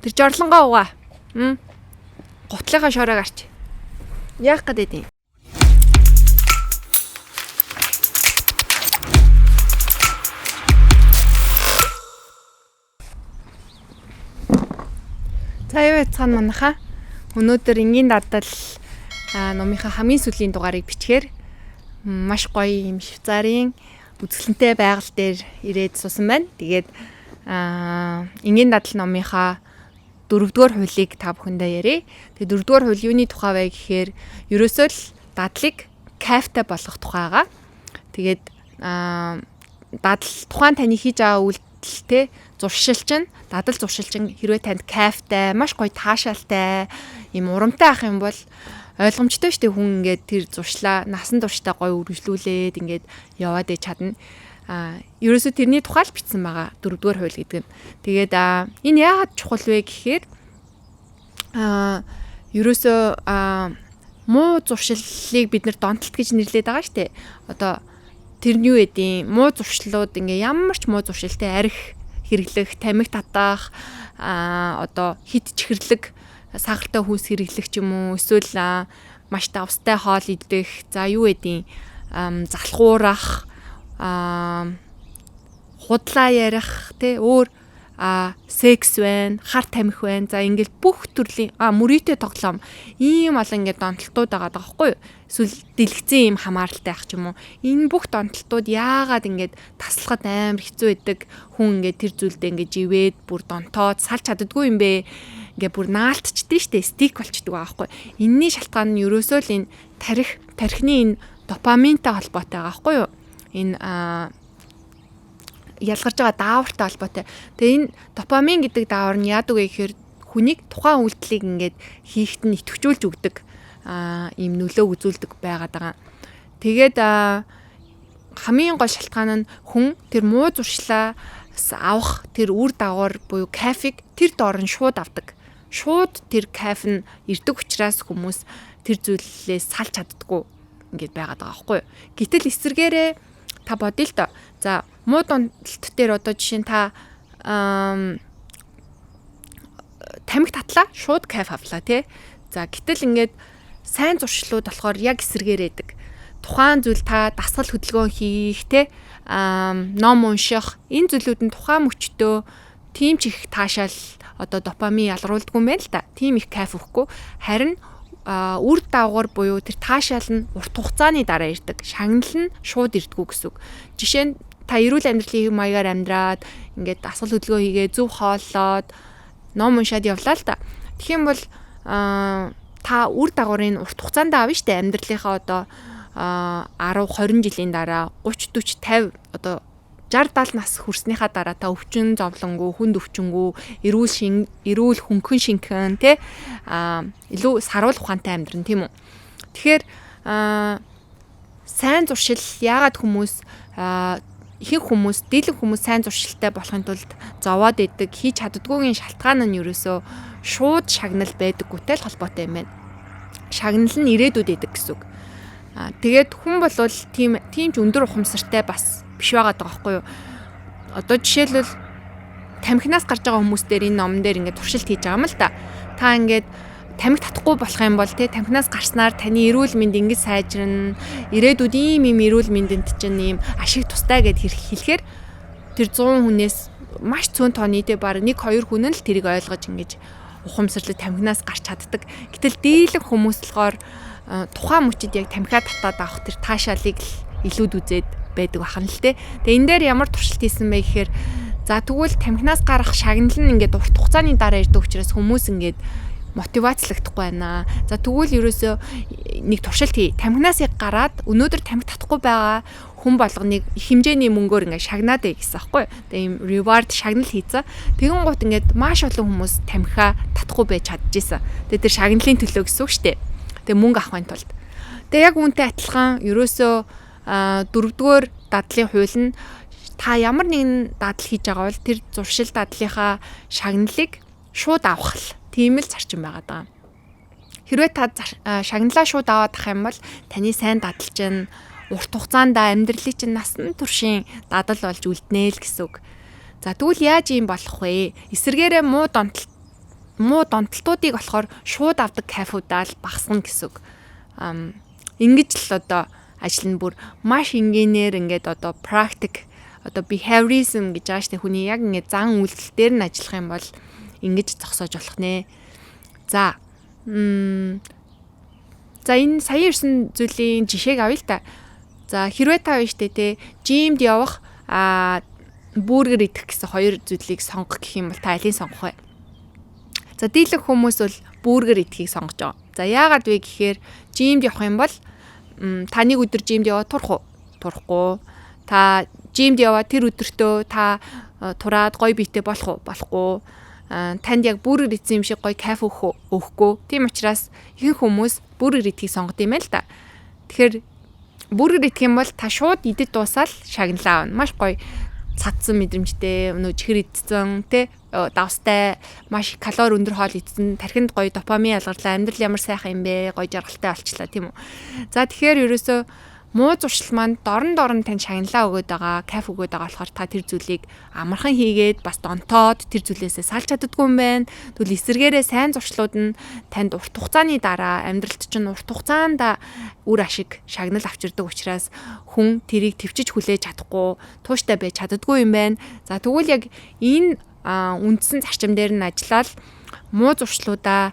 Тэр жорлонгоо угаа. Гутлынхаа шороог арч. Яах гэдэг юм? За юу яцхан манаха. Өнөөдөр энгийн дадал номынхаа хамгийн сүүлийн дугаарыг бичгээр маш гоё юм Швейцарын үзэсгэлэнтэй байгаль дээр ирээд суусан байна. Тэгээд энгийн дадал номынхаа 4-р хуулийг та бүхэндээ ярив. Тэгээд 4-р хууль юуны тухай вэ гэхээр ерөөсөө л дадлыг кайфтай болгох тухайгаа. Тэгээд дадал тухайн таны хийж байгаа үйлдэлтэй зуршилчин, дадал зуршилчин хэрвээ танд кайфтай, маш гоё таашаалтай, юм урамтай ах юм бол ойлгомжтой шүү дээ. Хүн ингээд тэр зуршлаа насан туршдаа гоё үргэлжлүүлээд ингээд яваад ич чадна. Ерөөсөө тэрний тухай л бичсэн байгаа 4-р хууль гэдэг нь. Тэгээд энэ яагаад чухал вэ гэхээр ерөөсөө муу зуршиллыг бид нэр донтолт гэж нэрлэдэг байгаа шүү дээ. Одоо тэр нь юу гэдэг муу зуршлууд ингээ ямар ч муу зуршилтэй арх хэрэглэх, тамхи татах, одоо хит чихэрлэг, сахартай хүнс хэрэглэх ч юм уу, эсвэл маш давстай хоол идэх, за юу гэдэг залхуурах, худлаа ярих, тэ өөр секс байна, хар тамхи байна. За ингээл бүх төрлийн мөрийтэй тоглоом ийм олон ингээд донтолтууд байгаа байхгүй юу? Эсвэл дэлгэцэн ийм хамааралтай ах ч юм уу. Энэ бүх донтолтууд яагаад ингээд таслахад амар хэцүү байдаг. Хүн ингээд тэр зүйлдээ ингээд живээд бүр донтоод салж чаддаггүй юм бэ? Ингээд бүр наалтчихдээ штэ стик болчдөг байгаа байхгүй. Энэний шалтгаан нь ерөөсөө л энэ тархины энэ допаминтай холбоотой байгаа байхгүй юу? Энэ ялгарч байгаа даавартай холбоотой. Тэгээ энэ допамин гэдэг даавар нь яадаг вэ гэхээр хүнийг тухайн үйлдэлийг ингээд хийхэд нь идэвхжүүлж өгдөг ийм нөлөө үзүүлдэг байгаад байгаа. Тэгээд хамгийн гол шалтгаан нь хүн тэр муу зуршлаа авах тэр үр дагавар буюу кайфыг тэр доор нь шууд авдаг. Шууд тэр кайф нь ирдэг учраас хүмүүс тэр зүйлээс салж чаддаггүй ингээд байгаад байгаа байхгүй юу. Гэтэл эсвэргээрээ та бодъё л доо. За муу донтолт дээр одоо жишээ нь та тамхи татлаа шууд кайф авлаа тий. За гэтэл ингээд сайн зуршлууд болохоор яг эсэргээрээдэг. Тухайн зүйл та дасгал хөдөлгөөн хийх тий, ном унших энэ зүйлүүд нь тухайн мөчтөө тийм ч их таашаал одоо допамин ялруулдаггүй юм байна л да. Тийм их кайф өгөхгүй. Харин үр дагавар буюу тэр таашаал нь урт хугацааны дараа ирдэг. Шагнал нь шууд ирдэггүй гэсэн үг. Жишээ нь та эрүүл амьдралын маягаар амьдраад ингээд дасгал хөдөлгөөн хийгээ зөв хооллоод ном уншаад явлаа л да. Тэгэх юм бол та үр дагаврын урт хугацаанд авна штэ. Амьдралынхаа одоо 10-20 жилийн дараа 30-40-50 одоо 60-70 нас хүрснийхаа дараа та өвчин зовлонгоо, хүнд өвчнгөө, эрүүл хөнгөн шинхэн те илүү саруул ухаантай амьдрын тийм үү. Тэгэхээр сайн зуршил яагаад ихэнх хүмүүс, дийлэнх хүмүүс сайн зуршилтай болохын тулд зовоод идэг, хийж чаддгүйгийн шалтгаан нь ерөөсөө шууд шагнал байдаггүйтэй л холбоотой юм байна. Шагнал нь ирээдүйд идэг гэсэн үг. Тэгээд хүн болвол тийм ч өндөр ухамсартай бас биш байгаад байгаа байхгүй юу. Одоо жишээлбэл тамхинаас гарч байгаа хүмүүс дээр энэ номон дээр ингээд туршилт хийж байгаа юм л да. Та ингээд тамхи татахгүй болох юм бол те тамхинаас гарснаар таны эрүүл мэнд ингэж сайжирна. Ирээдүйд ийм эрүүл мэндэнд чинь ийм ашиг тустай гэд хэлэхээр тэр 100 хүнээс маш цөөн тооны те баг 1-2 хүн л тэрийг ойлгож ингэж ухамсарлаж тамхинаас гарч чаддаг. Гэтэл дийлэн хүмүүс болохоор тухайн мөчид яг тамхиа татаад авах тэр таашаалыг л илүүд үзээд байдаг бахан л те. Тэгээ энэ дээр ямар туршилт хийсэн бэ гэхээр за тэгвэл тамхинаас гарах шагнал нь ингээд урт хугацааны дараа ирдэг учраас хүмүүс ингээд мотивацлагдахгүй байна. За тэгвэл ерөөсөө нэг туршилт хий. Тамхинаас гараад өнөөдөр тамхи татахгүй байгаа хүн болгоныг их хэмжээний мөнгөөр ингээд шагнаад бай гэсэн аахгүй. Тэгээ ийм reward шагнал хийцэн. Тэгэн гут ингээд маш олон хүмүүс тамхиа татахгүй байж чадчихсан. Тэгээ тэр шагналын төлөө гэсэн үг шүү дээ. Тэгээ мөнгө авахын тулд. Тэгээ яг үүнтэй адилхан ерөөсөө 4-р дадлын хууль нь та ямар нэгэн дадал хийж байгаа бол тэр зуршил дадлынхаа шагналыг шууд авах л тийм л зарчим байгаа даа. Хэрвээ та шагналаа шууд аваад ах юм бол таны сайн дадал чинь урт хугацаанд амьдралын чинь насан туршийн дадал болж үлднэ л гэсэн үг. За тэгвэл яаж юм болох вэ? Эсвэргээрээ муу донтолт муу донтолтуудыг болохоор шууд авдаг кафеудаа л багасгана гэсэн үг. Ингэж л одоо ажил нь бүр маш энгийнээр ингээд одоо практик одоо behaviorism гэж байгаа штэ, хүний яг ингээд зан үйлдэл дээр нь ажиллах юм бол ингэж зогсоож болох нэ. За энэ сая ирсэн зүйлийн жишээг авъя л та. За хэрвээ та байна штэ те жимд явах бургер идэх гэсэн хоёр зүйлийг сонгох гэх юм бол та алийг сонгох вэ? За дийлэх хүмүүс бол бургер идэхийг сонгож байгаа. За яагаад вэ гэхээр жимд явах юм бол та нэг өдөр жимд яваад турах уу? Турахгүй. Та жимд яваад тэр өдөртөө та тураад гоё биетэй болох уу? Болохгүй. Танд яг бургер идсэн юм шиг гоё кайф өгөхгүй. Тийм учраас ихэнх хүмүүс бургер идэхийг сонгод юм байна л да. Тэгэхээр бургер идэх юм бол та шууд идэж дуусаад шагналаа авна. Маш гоё цадсан мэдрэмжтэй, чихэр идсэн, тэ давстай, маш калори өндөр хоол идсэн, тархинд гоё допамин ялгарлаа, амьдрал ямар сайхан юм бэ, гоё жаргалтай болчлаа тийм үү. За тэгэхээр ерөөсөө муу зуршил маань дорн тань шагналаа өгöd байгаа, кайф өгöd байгаа болохоор та тэр зүйлийг амархан хийгээд бас донтоод тэр зүйлээсээ салж чаддаггүй юм байна. Тэгвэл эсэргээрээ сайн зуршлууд нь танд урт хугацааны дараа амьдралд чинь урт хугацаанд үр ашиг шагнал авчирдаг учраас хүн тэрийг төвчж хүлээж чадахгүй, тууштай байж чаддаггүй юм байна. За тэгвэл яг энэ үндсэн зарчим дээр нь ажиллаад муу зуршлуудаа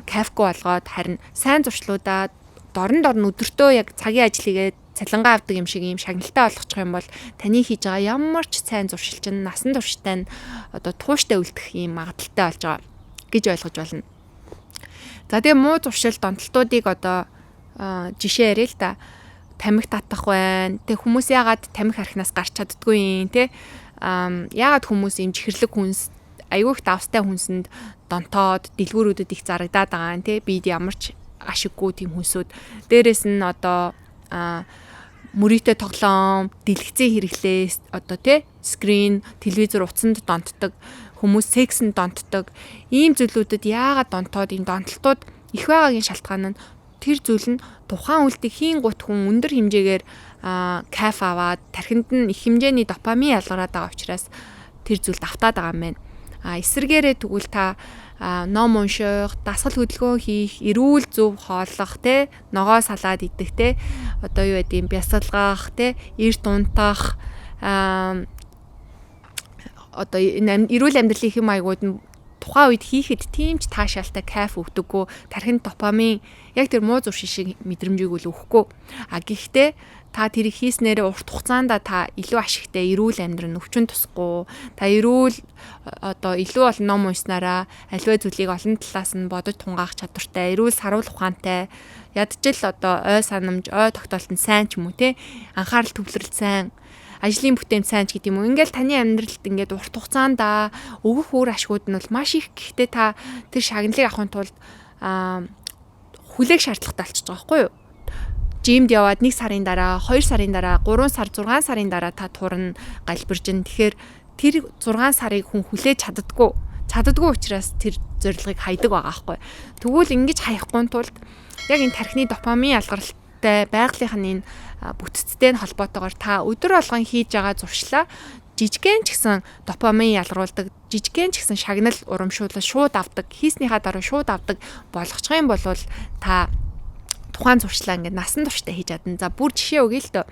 кайфгүй болгоод харин сайн зуршлуудаа дорн өдөртөө яг цагийн ажил хийгээд цалингаа авдаг юм шиг юм шагналтай болгочих юм бол таны хийж байгаа ямар ч сайн зуршил чинь насан туршдаа одоо тууштай үлдэх юм магадaltaй болж байгаа гэж ойлгож байна. За тэгээ муу зуршил донтолтуудыг одоо жишээ ярил л да. Тамхи татах байна. Тэг хүмүүс яагаад тамхи архинаас гарч чаддгүй юм те? Яагаад хүмүүс юм чихэрлэг хүнс аюух давстай хүнсэнд донтоод дэлгүүрүүдэд их зарагдаад байгаа юм те? Бид ямар ч ашиггүй тийм хүнсүүд. Дээрээс нь одоо мөрийтэй тоглоом, дэлгэцийн хэрэглээс одоо тий скрин, телевизэр утсанд донтдог, хүмүүс сексэнд донтдог. Ийм зүйлүүдэд яагаад донтоод энэ донтолтууд их байгаагийн шалтгаан нь тэр зүйл нь тухайн үйлдэл хийн гут хүн өндөр хэмжээгээр кайф аваад тархинд нь их хэмжээний допамин ялгараад байгаа учраас тэр зүйлд автаад байгаа юм байна. Эсэргээрээ тэгвэл та ном унших, дасгал хөдөлгөөн хийх, эрүүл зөв хооллох, те ногоо салаад идэх, те одоо юу гэдэг юм бясалгах, те эрт унтах, одоо эрүүл амьдралын хэм маягууд нь тухайн үед хийхэд тийм ч таашаалтай кайф өгдөггүй, тархинд допамин яг тэр муу зуршил шиг мэдрэмжийг үл өгөхгүй. Гэхдээ та тэрийг хийснээр урт хугацаанд та илүү ашигтай эрүүл амьдрал өвчин тусахгүй, та эрүүл одоо илүү олон ном уншсанараа аливаа зүйлийг олон талаас нь бодож тунгаах чадвартай, эрүүл саруул ухаантай, ядчил одоо ой санамж, ой тогтоолт нь сайн ч юм уу те, анхаарал төвлөрөл сайн, ажлын бүтээмж сайн ч гэдэг юм уу. Ингээл таны амьдралд ингээд урт хугацаанд өгөх үр ашигуд нь бол маш их. Гэхдээ та тэр шагналыг авахын тулд хүлээх шаардлагатай болчихж байгаа байхгүй юу? Жимд яваад 1 сарын дараа, 2 сарын дараа, 3 сар, 6 сарын дараа та турна, галбиржин. Тэгэхээр тэр 6 сарыг хүн хүлээж чаддаггүй учраас тэр зорилгыг хайдаг байгаа байхгүй. Тэгвэл ингэж хаяхгүй тулд яг энэ тархины допамин ялгаралтай байгалийнхын энэ бүтцтэй холбоотойгоор та өдөр болгон хийж байгаа зуршлаа жижигхэн ч гэсэн допамин ялгаруулдаг, жижигхэн ч гэсэн шагнал урамшуулал шууд авдаг, хийснийхаа дараа шууд авдаг болгочих юм бол та тухайн зуршлаа ингээд насан туршдаа хийж чадна. За бүр жишээ өгье л дөө.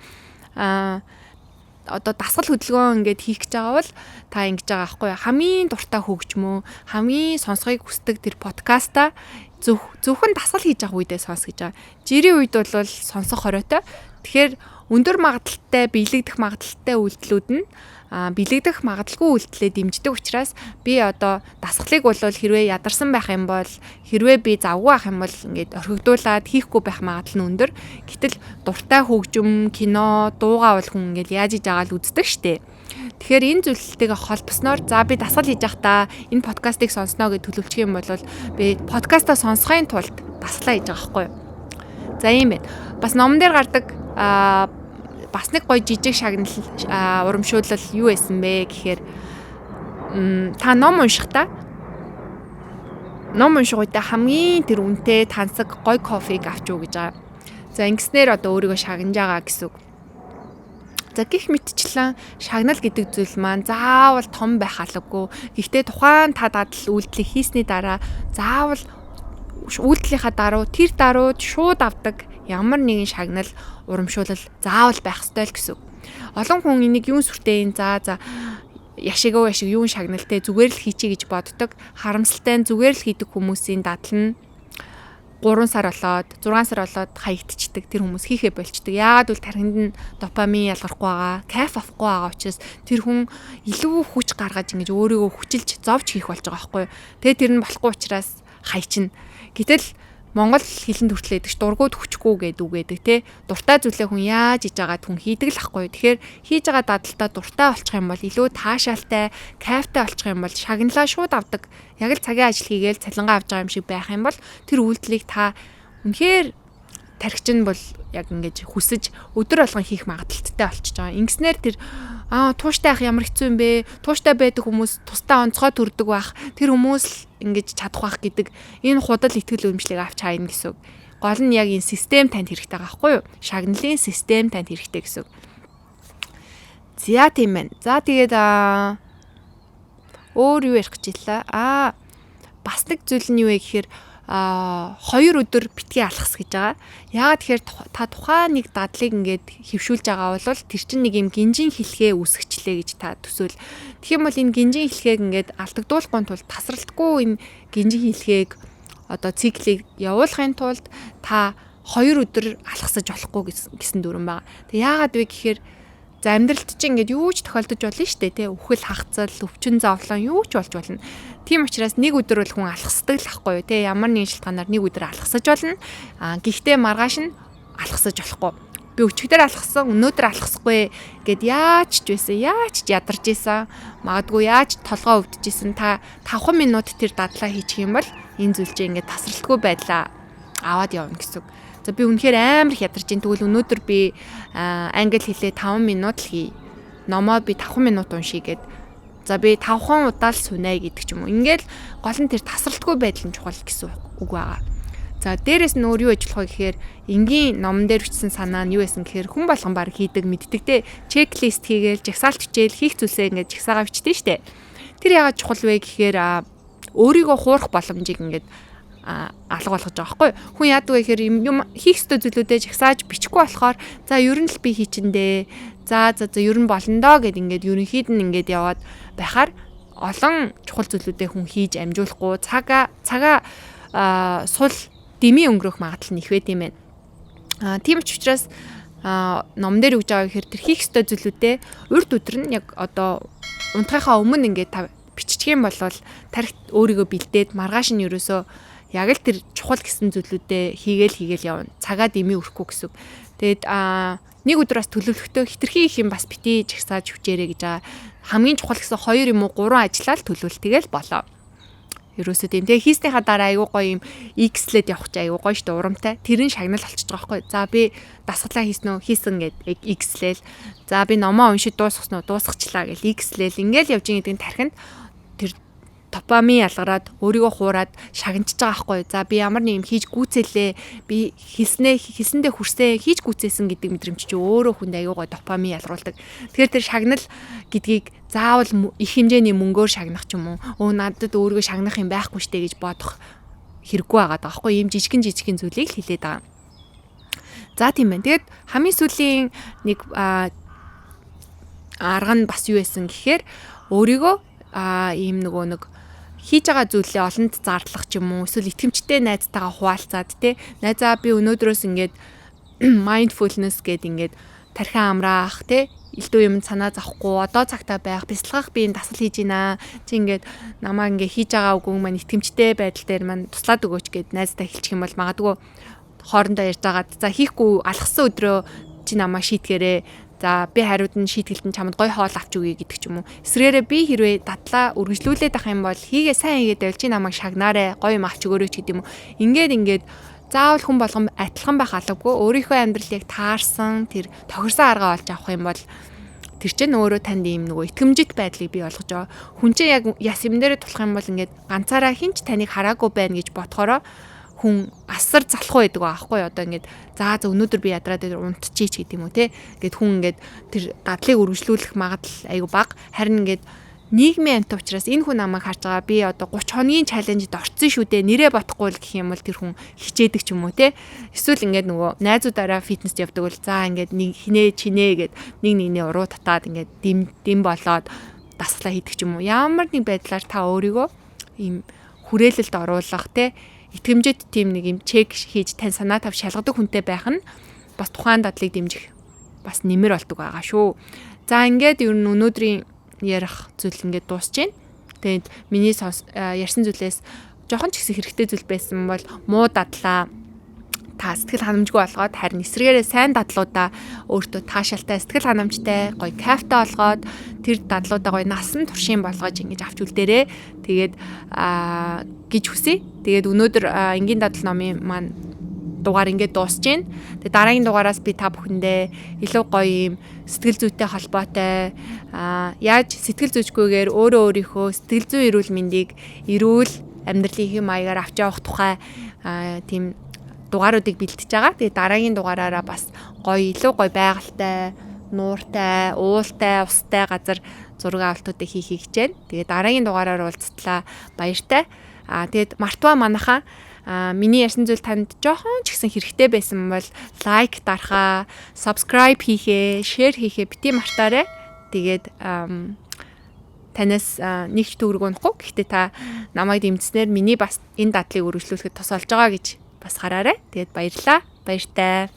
Одоо дасгал хөдөлгөөн ингээд хийх гэж байгаа бол та ингэж байгаа байхгүй хамгийн дуртай хөгжмөө, хамгийн сонсхийг хүсдэг тэр подкаста зөвхөн дасгал хийж байгаа үедээ сонс гэж байгаа. Жирийн үед бол сонсох хоройтой. Тэгэхээр өндөр магадaltaй, биелэгдэх магадaltaй үйлдэлүүд нь бэлэгдэх магадaltaгүй үйлдэлээ дэмждэг учраас би одоо дасгалыг бол хэрвээ ядарсан байх юм бол, хэрвээ би завгүй байх юм бол ингээд орхигдуулаад хийхгүй байх магадлал нь өндөр. Гэтэл дуртай хөгжим, кино, дуугаа бол хүн ингээд яаж иж байгаа л үздэг штэ. Тэгэхээр энэ зүйлтэйгээ холбосноор за би дасгал хийж явахдаа энэ подкастыг сонсноо гэж төлөвлөчих юм бол би подкастаа сонсохын тулд дасгалаа хийж байгаа байхгүй юу. За ийм байна. Бас номон дээр гардаг бас нэг гоё жижиг шагнал урамшуулал юу байсан бэ гэхээр та ном уншихдаа ном унших үедээ хамгийн тэр үнэтэй тансаг гоё кофег авч уу гэж байгаа. За ингэснээр одоо өөрийгөө шагнаж байгаа гэсэн үг. За гих мэтчлэн шагнал гэдэг зүйл маань заавал том байх албагүй. Гэхдээ тухайн та дадал үйлдэл хийсний дараа заавал үйлдэлийнхаа тэр даруйд шууд авдаг ямар нэгэн шагнал урамшуулал заавал байх ёстой л гэсэн. Олон хүн энийг юун сүртэй за яшиг юун шагналтай зүгээр л хийчээ гэж боддог. Харамсалтай нь зүгээр л хийдэг хүмүүсийн дадал нь 3 сар болоод 6 сар болоод хаягдчихдаг. Тэр хүмүүс хийхээ болчдөг. Яагаад гэвэл тархинд нь допамин ялгархгүй байгаа, кайф авахгүй байгаа учраас тэр хүн илүү хүч гаргаж ингэж өөрийгөө хүчилж зовж хийх болж байгаа байхгүй юу. Тэгээ тэр нь болохгүй учраас хайчна. Гэтэл Монгол хэлэнд хүртэл эдэж дургууд хүчгүй гэдэг те. Дуртай зүйлээ хүн яаж хийж байгаад хүн хийдэг л ахгүй. Тэгэхээр хийж байгаа дадалтаа дуртай болчих юм бол илүү таашаалтай, кайфтай болчих юм бол шагналаа шууд авдаг. Яг л цагийн ажил хийгээл цалингаа авч байгаа юм шиг байх юм бол тэр үйлдэлийг та үнэхээр тархич нь бол яг ингэж хүсэж өдөр болгон хийх магадaltaй болчихж байгаа. Ингэснээр тэр тууштай ах ямар хэцүү юм бэ? Тууштай байдаг хүмүүс тусдаа онцгой төрдөг байх. Тэр хүмүүс л ингэж чадах байх гэдэг энэ худал итгэл үнэмшлийг авч хайна гэсэн. Гол нь яг энэ систем танд хэрэгтэй байгаа байхгүй юу? Шагналын систем танд хэрэгтэй гэсэн. За тийм байна. За тэгээд өөр юу ярих гэж хэллээ? Бас нэг зүйл нь юу вэ гэхээр 2 өдөр битгий алхас гэж байгаа. Яагаад тэгэхээр та тухайн нэг дадлыг ингээд хөвшүүлж байгаа бол тэр чинь нэг юм гинжин хэлхээ үсгчлээ гэж та төсөөл. Тэгэх юм бол энэ гинжин хэлхээг ингээд алдагдуулахгүй тулд тасралтгүй энэ гинжин хэлхээг одоо циклийг явуулахын тулд та 2 өдөр алхасаж болохгүй гэсэн дүрэн байгаа. Тэг яагаад вэ гэхээр за амьдралд чинь ингээд юу ч тохиолдож болно шүү дээ, тэ. Үхэл хагцал, өвчин зовлон юу ч болж болно. Тийм учраас нэг өдөр бол хүн алхасдаг л ахгүй юу, тэ. Ямар нэгэн шалтгаанаар нэг өдөр алхасаж болно. Гэхдээ маргааш нь алхасаж болохгүй. Би өчигдөр алхасан, өнөөдөр алхасахгүй гэд яаж ч байсан, яаж ч ядарч исэн, магадгүй яаж толгоо өвдөж исэн та 5 минут тэр дадлаа хийчих юм бол энэ зүйл чинь ингээд тасралтгүй байдлаа аваад явна гэсэн. За би үнэхээр амар их ядарч ин тэгвэл өнөөдөр би англи хэлээ 5 минут л хий. Номоо би 5 минут уншия гэд. За би 5 удаа л сүнэ гэдэг ч юм уу. Ингээл гол нь тэр тасралтгүй байдал нь чухал гэсэн үг байгаа. За дээрэс нь өөр юу ажиллах вэ гэхээр энгийн номон дээр бичсэн санаа нь юу байсан гэхээр хүн болгон баг хийдэг мэддэг те. Чеклист хийгээл жагсаалт хичээл хийх зүйлсээ ингээд жагсаагаа бичдэг штэ. Тэр яагаад чухал вэ гэхээр өөрийгөө хуурах боломжийг ингээд алга болгож байгаа байхгүй. Хүн яадаг вэ гэхээр юм хийх ёстой зүйлүүдээ жагсааж бичихгүй болохоор за ер нь л би хийчиндээ. За ер нь болно доо гэд ингээд ерөнхийд нь ингээд яваад байхаар олон чухал зүйлүүдээ хүн хийж амжуулахгүй цагаа сул дэмий өнгөрөх магадлал нь их байт юм байна. Тийм ч учраас ном дээр үгж байгаа гэхээр тэр хийх ёстой зүйлүүдээ урд өдөр нь яг одоо унтахынхаа өмнө ингээд биччих юм бол тархит өөрийгөө бэлдээд маргааш нь ерөөсөө яг л тэр чухал гэсэн зүйлүүдээ хийгээл явна. Цагаа дэмий өрөхгүй гэсэн. Тэгэд нэг өдрөөс төлөвлөлтөө хитрхи их юм бас бити жагсааж хүчээрэй гэж байгаа. Хамгийн чухал гэсэн 2 юм уу 3 ажиллаад төлөвлөлт тэгэл болоо. Ерөөсөө тийм. Тэгээ хийснийхаа дараа айгуу гоё юм X-лээд явах чи айгуу гоё штэ урамтай. Тэр нь шагнал болчихж байгаа байхгүй. За би дасгалаа хийсэн гэд X-лээл. За би номоо уншиж дуусгасан уу дуусгачлаа гэл X-лээл. Ингээл явж байгаа гэдэг тархинд тэр допамин ялгараад өөрийгөө хуураад шагнаж байгаа байхгүй. За би ямар нэг юм хийж гүйцээлээ. Би хийсэндээ хүрсээ хийж гүйцээсэн гэдэг мэдрэмж чи өөрөө хүнд аюугаа допамин ялгаруулдаг. Тэгэхээр тэр шагнал гэдгийг заавал их хэмжээний мөнгөөр шагнах ч юм уу. Надад өөрийгөө шагнах юм байхгүй штэ гэж бодох хэрэггүй байгаа байхгүй. Ийм жижигэн зүйлийг л хэлээд байгаа. За тийм байна. Тэгээд хамгийн сүүлийн нэг арга нь бас юу байсан гэхээр өөрийгөө ийм нэг хийж байгаа зүйлээ олонд зарлах ч юм уу эсвэл итгэмжтэй найзтайгаа хуваалцаад те найзаа би өнөөдрөөс ингээд mindfulness гэдэг ингээд тархин амраах те элдв юм санаа зовхгүй одоо цагтаа байх бясалгах би энэ дасгал хийж байна чи ингээд намаа ингээд хийж байгаа үгүй маань итгэмжтэй байдал дээр маань туслаад өгөөч гэд найзтай хэлчих юм бол магадгүй хоорондоо ярьж байгаад за хийхгүй алгасан өдрөө чи намаа шийтгэрээ. За би хариуд нь шийтгэлтэн чамд гой хоол авч өгье гэдэг ч юм уу. Эсвэрээрээ би хэрвээ дадлаа үргэлжлүүлээд ах юм бол хийгээ сайн хийгээд байвал чи намайг шагнаарэ гой юм авч өгөөрэй ч гэдэг юм уу. Ингээд заавал хүн болгон адилхан байх албагүй өөрийнхөө амьдрал яг таарсан тэр тохирсон аргаа олж авах юм бол тэр чинь өөрөө танд ийм нөгөө итгэмжит байдлыг бий болгож байгаа. Хүн чинь яг яс юм дээр тулах юм бол ингээд ганцаараа хинч таныг хараагүй байна гэж бодохороо хүн асар залхуу байдаг аахгүй одоо ингээд за өнөөдөр би ядраад унтчихий ч гэдэг юм уу те. Ингээд хүн ингээд тэр дадлыг үргэлжлүүлэх магадлал айгүй бага. Харин ингээд нийгмийн амт учраас энэ хүн намайг харж байгаа би одоо 30 хоногийн чаленжд орцсон шүү дээ. Нэрээ бодохгүй л гэх юм бол тэр хүн хичээдэг ч юм уу те. Эсвэл ингээд нөгөө найзуудаараа фитнест явдаг бол за ингээд нэг хинээ чинээ гэд нэг уруу татаад ингээд дэм болоод дасгалаа хийдэг ч юм уу. Ямар нэг байдлаар та өөрийгөө ийм хүрээлэлд оруулах те итгэмжит тийм нэг юм чек хийж тань санаа тав шалгадаг хүнтэй байх нь бас тухайн дадлыг дэмжих бас нэмэр болдог байгаа шүү. За ингээд ер нь өнөөдрийн ярих зүйл ингээд дуусч байна. Тэгээд миний ярьсан зүйлээс жоохон ч ихсэн хэрэгтэй зүйл байсан бол муу дадлаа та сэтгэл ханамжгүй болгоод харин эсрэгээрээ сайн дадлуудаа өөртөө таашаалтай сэтгэл ханамжтай гоё кайфтай болгоод тэр дадлуудаа гоё насан туршийн болгож ингэж авч үлдээрээ тэгээд гэж хүсье. Тэгээд өнөөдөр энгийн дадал номын маань дугаар ингээд дуусж байна. Тэгээд дараагийн дугаараас би та бүхэндээ илүү гоё юм сэтгэл зүйтэй холбоотой яаж сэтгэл зүйчгүйгээр өөрөө өөрийнхөө сэтгэл зүй эрүүл мэндийг эрүүл амьдралын хэм маягаар авч явах тухай тийм дугааруудыг бэлтэж байгаа. Тэгээд дараагийн дугаараараа бас гоё илүү гоё байгальтай, нууртай, уултай, устай газар зураг авалтуудыг хийх гэж байна. Тэгээд дараагийн дугаараар уулзтлаа баяртай. Тэгээд мартва манайхаа миний ярьсан зүйл танд жоохон ч ихсэн хэрэгтэй байсан бол лайк дарахаа, subscribe хийхээ, share хийхээ бити мартаарай. Тэгээд танаас нэг ч төгрөг унахгүй. Гэхдээ та намайг дэмжснээр миний бас энэ дадлыг үргэлжлүүлэхэд тус болж байгаа гэж бас хараарай. Тэгээд баярлалаа. Баяртай.